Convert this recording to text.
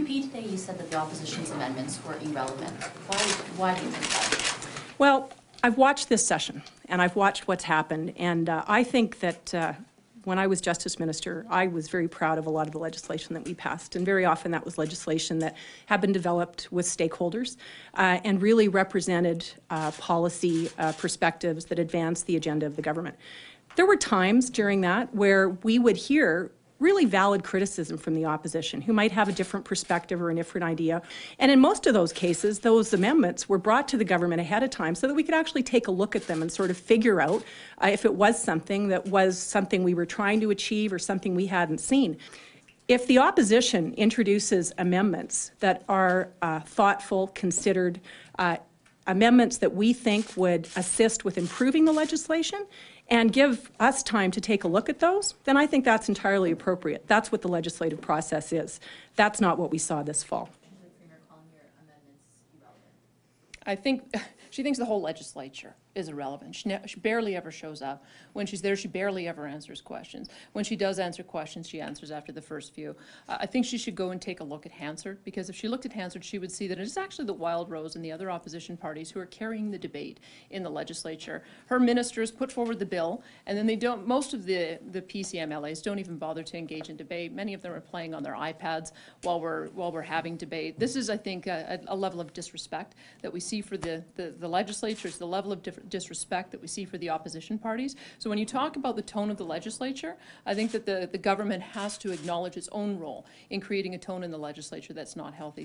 QP today, you said that the opposition's amendments were irrelevant. Why do you think that? Well, I've watched this session, and I've watched what's happened, and I think that when I was Justice Minister, I was very proud of a lot of the legislation that we passed, and very often that was legislation that had been developed with stakeholders and really represented policy perspectives that advanced the agenda of the government. There were times during that where we would hear really valid criticism from the opposition, who might have a different perspective or a different idea. And in most of those cases, those amendments were brought to the government ahead of time so that we could actually take a look at them and sort of figure out if it was something we were trying to achieve or something we hadn't seen. If the opposition introduces amendments that are thoughtful, considered, amendments that we think would assist with improving the legislation and give us time to take a look at those, then I think that's entirely appropriate. That's what the legislative process is. That's not what we saw this fall. I think she thinks the whole legislature is irrelevant. She barely ever shows up. When she's there, she barely ever answers questions. When she does answer questions, she answers after the first few. I think she should go and take a look at Hansard, because if she looked at Hansard, she would see that it's actually the Wild Rose and the other opposition parties who are carrying the debate in the legislature. Her ministers put forward the bill, and then they don't, most of the PCMLAs don't even bother to engage in debate. Many of them are playing on their iPads while we're having debate. This is, I think, a level of disrespect that we see for the legislature. It's the level of disrespect that we see for the opposition parties. So when you talk about the tone of the legislature, I think that the government has to acknowledge its own role in creating a tone in the legislature that's not healthy.